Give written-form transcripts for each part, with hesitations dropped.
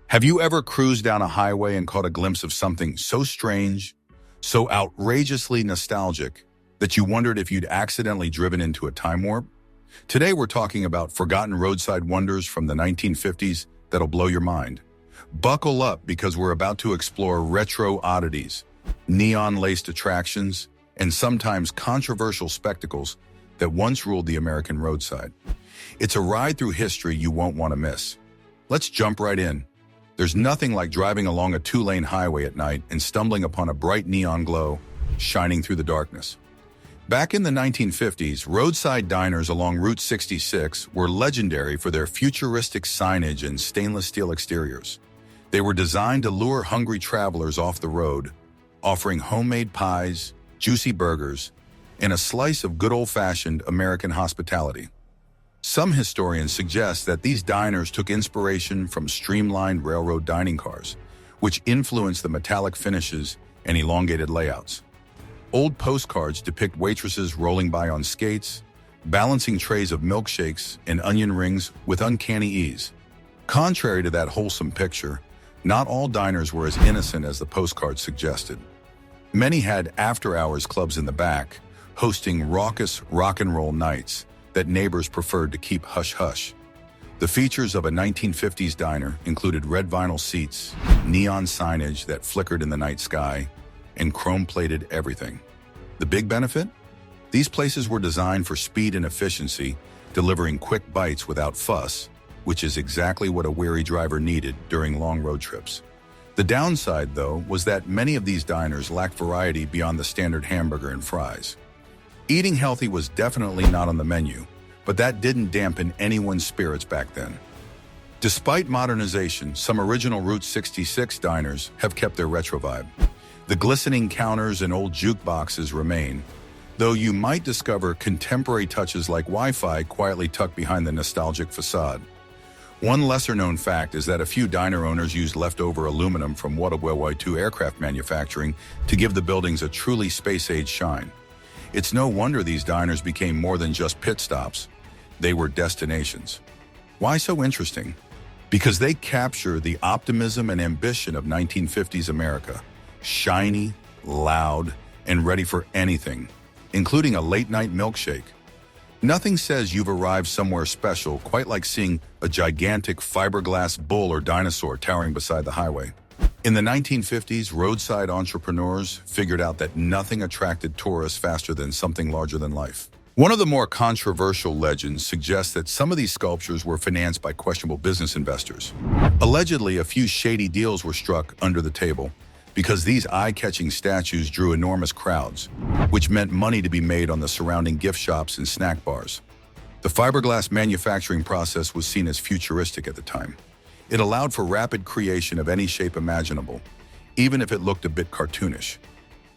Have you ever cruised down a highway and caught a glimpse of something so strange, so outrageously nostalgic, that you wondered if you'd accidentally driven into a time warp? Today we're talking about forgotten roadside wonders from the 1950s that'll blow your mind. Buckle up because we're about to explore retro oddities, neon-laced attractions, and sometimes controversial spectacles that once ruled the American roadside. It's a ride through history you won't want to miss. Let's jump right in. There's nothing like driving along a two-lane highway at night and stumbling upon a bright neon glow shining through the darkness. Back in the 1950s, roadside diners along Route 66 were legendary for their futuristic signage and stainless steel exteriors. They were designed to lure hungry travelers off the road, offering homemade pies, juicy burgers, and a slice of good old-fashioned American hospitality. Some historians suggest that these diners took inspiration from streamlined railroad dining cars, which influenced the metallic finishes and elongated layouts. Old postcards depict waitresses rolling by on skates, balancing trays of milkshakes and onion rings with uncanny ease. Contrary to that wholesome picture, not all diners were as innocent as the postcards suggested. Many had after-hours clubs in the back, hosting raucous rock and roll nights that neighbors preferred to keep hush-hush. The features of a 1950s diner included red vinyl seats, neon signage that flickered in the night sky, and chrome-plated everything. The big benefit? These places were designed for speed and efficiency, delivering quick bites without fuss, which is exactly what a weary driver needed during long road trips. The downside, though, was that many of these diners lacked variety beyond the standard hamburger and fries. Eating healthy was definitely not on the menu, but that didn't dampen anyone's spirits back then. Despite modernization, some original Route 66 diners have kept their retro vibe. The glistening counters and old jukeboxes remain, though you might discover contemporary touches like Wi-Fi quietly tucked behind the nostalgic facade. One lesser-known fact is that a few diner owners used leftover aluminum from World War II aircraft manufacturing to give the buildings a truly space-age shine. It's no wonder these diners became more than just pit stops. They were destinations. Why so interesting? Because they capture the optimism and ambition of 1950s America. Shiny, loud, and ready for anything, including a late-night milkshake. Nothing says you've arrived somewhere special quite like seeing a gigantic fiberglass bull or dinosaur towering beside the highway. In the 1950s, roadside entrepreneurs figured out that nothing attracted tourists faster than something larger than life. One of the more controversial legends suggests that some of these sculptures were financed by questionable business investors. Allegedly, a few shady deals were struck under the table because these eye-catching statues drew enormous crowds, which meant money to be made on the surrounding gift shops and snack bars. The fiberglass manufacturing process was seen as futuristic at the time. It allowed for rapid creation of any shape imaginable, even if it looked a bit cartoonish.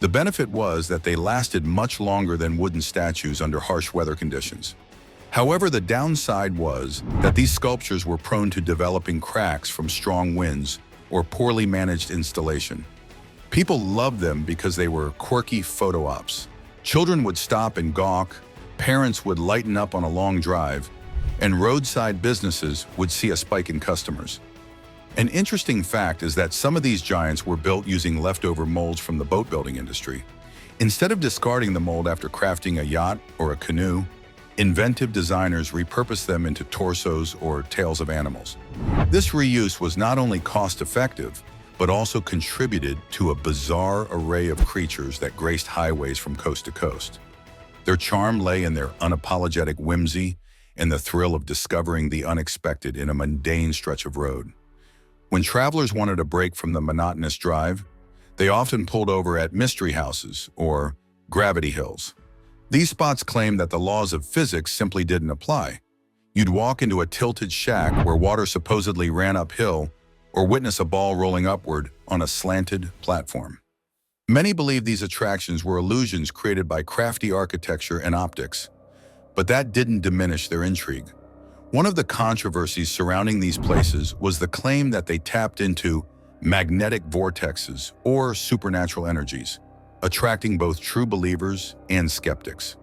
The benefit was that they lasted much longer than wooden statues under harsh weather conditions. However, the downside was that these sculptures were prone to developing cracks from strong winds or poorly managed installation. People loved them because they were quirky photo ops. Children would stop and gawk, parents would lighten up on a long drive, and roadside businesses would see a spike in customers. An interesting fact is that some of these giants were built using leftover molds from the boat building industry. Instead of discarding the mold after crafting a yacht or a canoe, inventive designers repurposed them into torsos or tails of animals. This reuse was not only cost-effective, but also contributed to a bizarre array of creatures that graced highways from coast to coast. Their charm lay in their unapologetic whimsy and the thrill of discovering the unexpected in a mundane stretch of road. When travelers wanted a break from the monotonous drive, they often pulled over at mystery houses or gravity hills. These spots claimed that the laws of physics simply didn't apply. You'd walk into a tilted shack where water supposedly ran uphill or witness a ball rolling upward on a slanted platform. Many believe these attractions were illusions created by crafty architecture and optics, but that didn't diminish their intrigue. One of the controversies surrounding these places was the claim that they tapped into magnetic vortexes or supernatural energies, attracting both true believers and skeptics.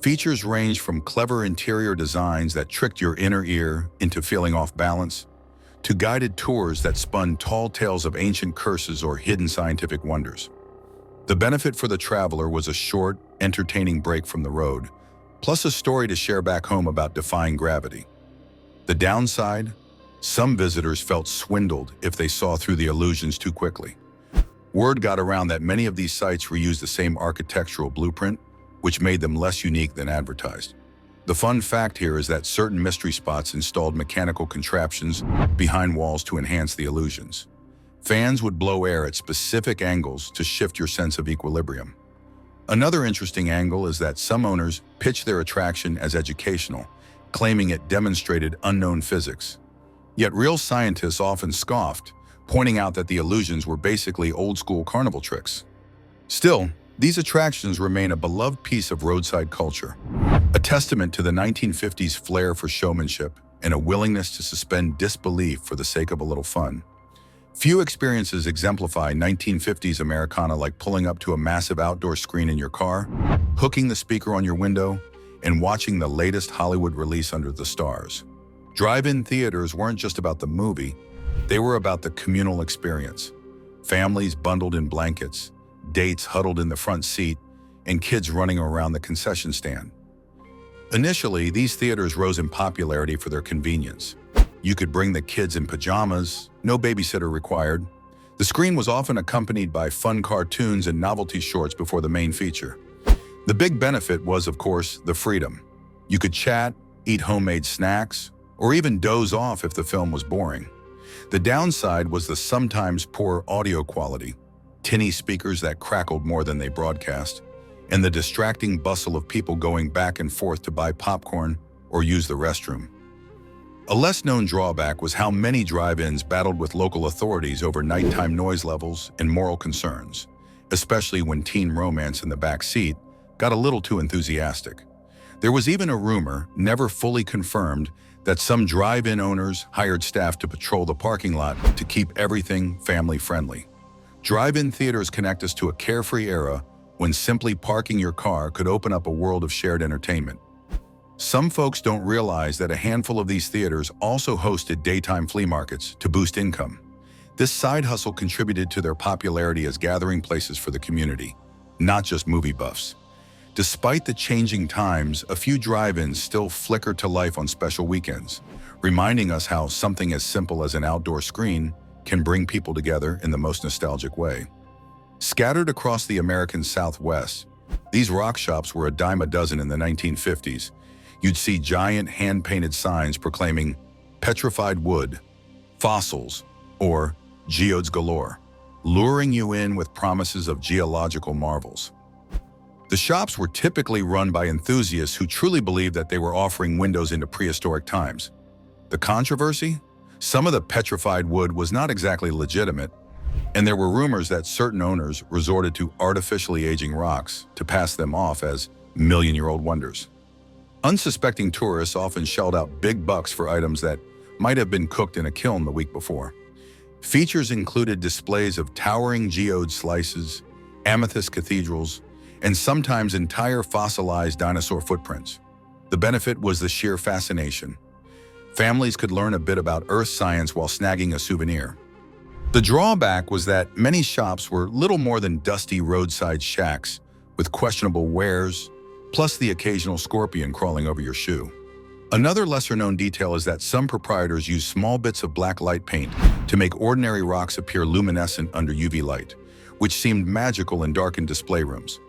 Features ranged from clever interior designs that tricked your inner ear into feeling off balance, to guided tours that spun tall tales of ancient curses or hidden scientific wonders. The benefit for the traveler was a short, entertaining break from the road, plus a story to share back home about defying gravity. The downside? Some visitors felt swindled if they saw through the illusions too quickly. Word got around that many of these sites reused the same architectural blueprint, which made them less unique than advertised. The fun fact here is that certain mystery spots installed mechanical contraptions behind walls to enhance the illusions. Fans would blow air at specific angles to shift your sense of equilibrium. Another interesting angle is that some owners pitched their attraction as educational, claiming it demonstrated unknown physics. Yet real scientists often scoffed, pointing out that the illusions were basically old-school carnival tricks. Still, these attractions remain a beloved piece of roadside culture, a testament to the 1950s flair for showmanship and a willingness to suspend disbelief for the sake of a little fun. Few experiences exemplify 1950s Americana like pulling up to a massive outdoor screen in your car, hooking the speaker on your window, and watching the latest Hollywood release under the stars. Drive-in theaters weren't just about the movie, they were about the communal experience. Families bundled in blankets, dates huddled in the front seat, and kids running around the concession stand. Initially, these theaters rose in popularity for their convenience. You could bring the kids in pajamas, no babysitter required. The screen was often accompanied by fun cartoons and novelty shorts before the main feature. The big benefit was, of course, the freedom. You could chat, eat homemade snacks, or even doze off if the film was boring. The downside was the sometimes poor audio quality, tinny speakers that crackled more than they broadcast, and the distracting bustle of people going back and forth to buy popcorn or use the restroom. A less-known drawback was how many drive-ins battled with local authorities over nighttime noise levels and moral concerns, especially when teen romance in the back seat got a little too enthusiastic. There was even a rumor, never fully confirmed, that some drive-in owners hired staff to patrol the parking lot to keep everything family-friendly. Drive-in theaters connect us to a carefree era when simply parking your car could open up a world of shared entertainment. Some folks don't realize that a handful of these theaters also hosted daytime flea markets to boost income. This side hustle contributed to their popularity as gathering places for the community, not just movie buffs. Despite the changing times, a few drive-ins still flicker to life on special weekends, reminding us how something as simple as an outdoor screen can bring people together in the most nostalgic way. Scattered across the American Southwest, these rock shops were a dime a dozen in the 1950s. You'd see giant hand-painted signs proclaiming petrified wood, fossils, or geodes galore, luring you in with promises of geological marvels. The shops were typically run by enthusiasts who truly believed that they were offering windows into prehistoric times. The controversy? Some of the petrified wood was not exactly legitimate, and there were rumors that certain owners resorted to artificially aging rocks to pass them off as million-year-old wonders. Unsuspecting tourists often shelled out big bucks for items that might have been cooked in a kiln the week before. Features included displays of towering geode slices, amethyst cathedrals, and sometimes entire fossilized dinosaur footprints. The benefit was the sheer fascination. Families could learn a bit about earth science while snagging a souvenir. The drawback was that many shops were little more than dusty roadside shacks with questionable wares, plus the occasional scorpion crawling over your shoe. Another lesser-known detail is that some proprietors use small bits of black light paint to make ordinary rocks appear luminescent under UV light, which seemed magical in darkened display rooms.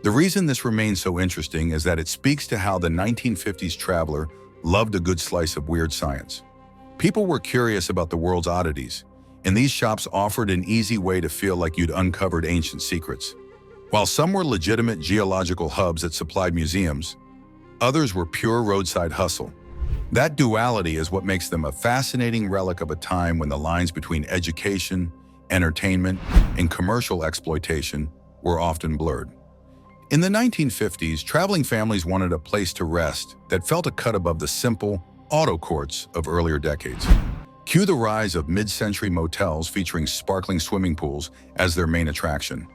The reason this remains so interesting is that it speaks to how the 1950s traveler loved a good slice of weird science. People were curious about the world's oddities, and these shops offered an easy way to feel like you'd uncovered ancient secrets. While some were legitimate geological hubs that supplied museums, others were pure roadside hustle. That duality is what makes them a fascinating relic of a time when the lines between education, entertainment, and commercial exploitation were often blurred. In the 1950s, traveling families wanted a place to rest that felt a cut above the simple auto courts of earlier decades. Cue the rise of mid-century motels featuring sparkling swimming pools as their main attraction.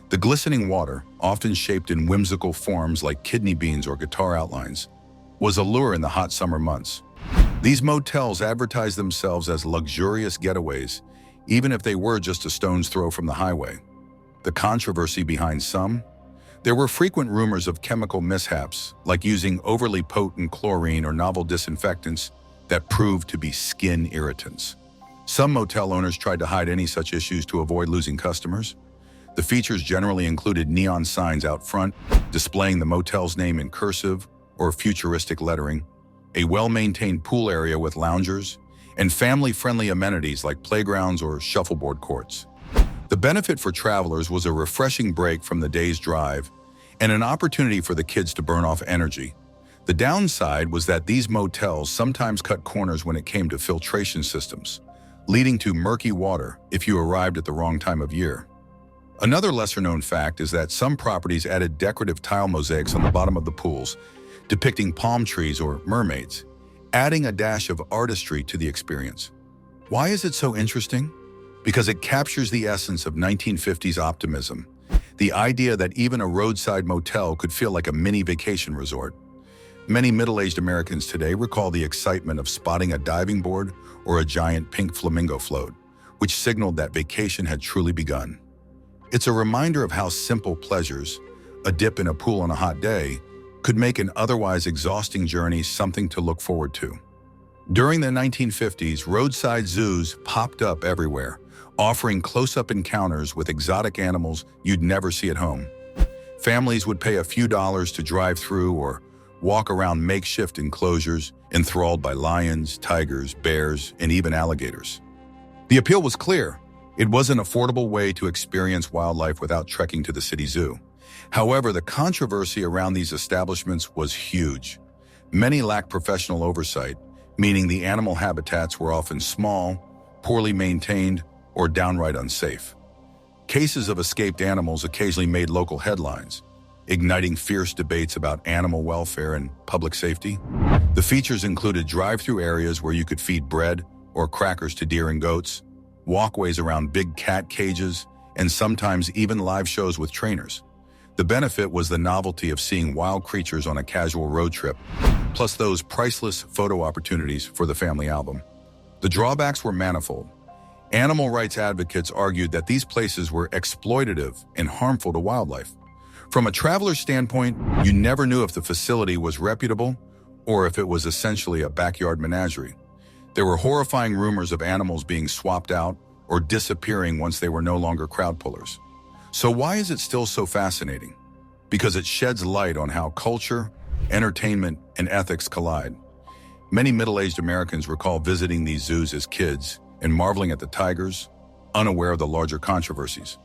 The glistening water, often shaped in whimsical forms like kidney beans or guitar outlines, was a lure in the hot summer months. These motels advertised themselves as luxurious getaways, even if they were just a stone's throw from the highway. The controversy behind some? There were frequent rumors of chemical mishaps, like using overly potent chlorine or novel disinfectants that proved to be skin irritants. Some motel owners tried to hide any such issues to avoid losing customers. The features generally included neon signs out front, displaying the motel's name in cursive or futuristic lettering, a well-maintained pool area with loungers, and family-friendly amenities like playgrounds or shuffleboard courts. The benefit for travelers was a refreshing break from the day's drive and an opportunity for the kids to burn off energy. The downside was that these motels sometimes cut corners when it came to filtration systems, leading to murky water if you arrived at the wrong time of year. Another lesser-known fact is that some properties added decorative tile mosaics on the bottom of the pools, depicting palm trees or mermaids, adding a dash of artistry to the experience. Why is it so interesting? Because it captures the essence of 1950s optimism, the idea that even a roadside motel could feel like a mini vacation resort. Many middle-aged Americans today recall the excitement of spotting a diving board or a giant pink flamingo float, which signaled that vacation had truly begun. It's a reminder of how simple pleasures, a dip in a pool on a hot day, could make an otherwise exhausting journey something to look forward to. During the 1950s, roadside zoos popped up everywhere, offering close-up encounters with exotic animals you'd never see at home. Families would pay a few dollars to drive through or walk around makeshift enclosures, enthralled by lions, tigers, bears, and even alligators. The appeal was clear. It was an affordable way to experience wildlife without trekking to the city zoo. However, the controversy around these establishments was huge. Many lacked professional oversight, meaning the animal habitats were often small, poorly maintained, or downright unsafe. Cases of escaped animals occasionally made local headlines, igniting fierce debates about animal welfare and public safety. The features included drive-through areas where you could feed bread or crackers to deer and goats, walkways around big cat cages, and sometimes even live shows with trainers. The benefit was the novelty of seeing wild creatures on a casual road trip, plus those priceless photo opportunities for the family album. The drawbacks were manifold. Animal rights advocates argued that these places were exploitative and harmful to wildlife. From a traveler's standpoint, you never knew if the facility was reputable or if it was essentially a backyard menagerie. There were horrifying rumors of animals being swapped out or disappearing once they were no longer crowd pullers. So why is it still so fascinating? Because it sheds light on how culture, entertainment, and ethics collide. Many middle-aged Americans recall visiting these zoos as kids and marveling at the tigers, unaware of the larger controversies.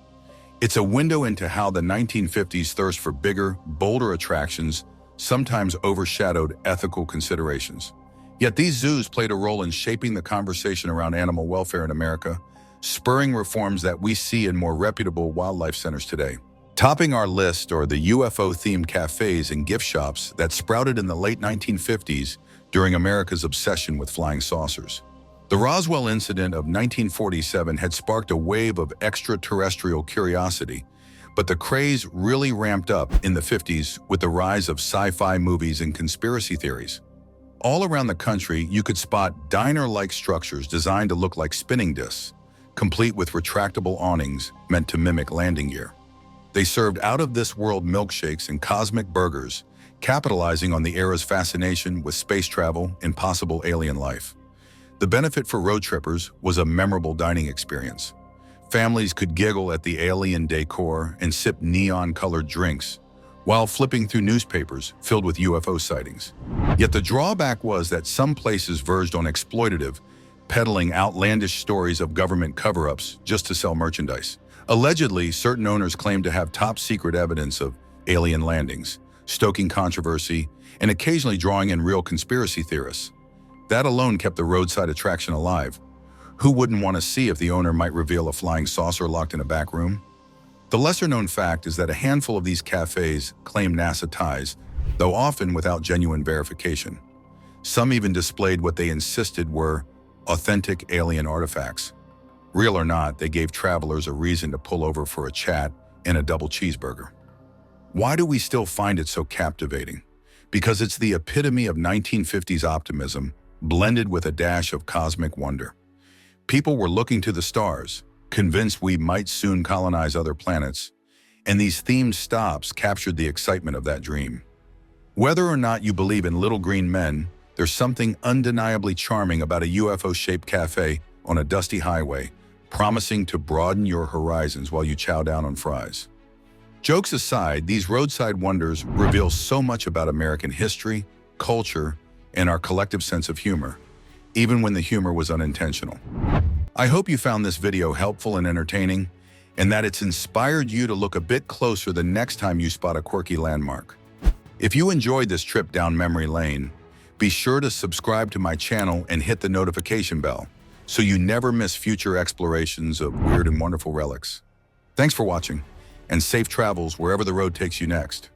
It's a window into how the 1950s thirst for bigger, bolder attractions sometimes overshadowed ethical considerations. Yet these zoos played a role in shaping the conversation around animal welfare in America, spurring reforms that we see in more reputable wildlife centers today. Topping our list are the UFO-themed cafes and gift shops that sprouted in the late 1950s during America's obsession with flying saucers. The Roswell incident of 1947 had sparked a wave of extraterrestrial curiosity, but the craze really ramped up in the 50s with the rise of sci-fi movies and conspiracy theories. All around the country, you could spot diner-like structures designed to look like spinning discs, complete with retractable awnings meant to mimic landing gear. They served out-of-this-world milkshakes and cosmic burgers, capitalizing on the era's fascination with space travel and possible alien life. The benefit for road trippers was a memorable dining experience. Families could giggle at the alien decor and sip neon-colored drinks while flipping through newspapers filled with UFO sightings. Yet the drawback was that some places verged on exploitative, peddling outlandish stories of government cover-ups just to sell merchandise. Allegedly, certain owners claimed to have top-secret evidence of alien landings, stoking controversy, and occasionally drawing in real conspiracy theorists. That alone kept the roadside attraction alive. Who wouldn't want to see if the owner might reveal a flying saucer locked in a back room? The lesser-known fact is that a handful of these cafes claim NASA ties, though often without genuine verification. Some even displayed what they insisted were authentic alien artifacts. Real or not, they gave travelers a reason to pull over for a chat and a double cheeseburger. Why do we still find it so captivating? Because it's the epitome of 1950s optimism, blended with a dash of cosmic wonder. People were looking to the stars, convinced we might soon colonize other planets, and these themed stops captured the excitement of that dream. Whether or not you believe in little green men, there's something undeniably charming about a UFO-shaped cafe on a dusty highway, promising to broaden your horizons while you chow down on fries. Jokes aside, these roadside wonders reveal so much about American history, culture, and our collective sense of humor, even when the humor was unintentional. I hope you found this video helpful and entertaining, and that it's inspired you to look a bit closer the next time you spot a quirky landmark. If you enjoyed this trip down memory lane, be sure to subscribe to my channel and hit the notification bell so you never miss future explorations of weird and wonderful relics. Thanks for watching, and safe travels wherever the road takes you next.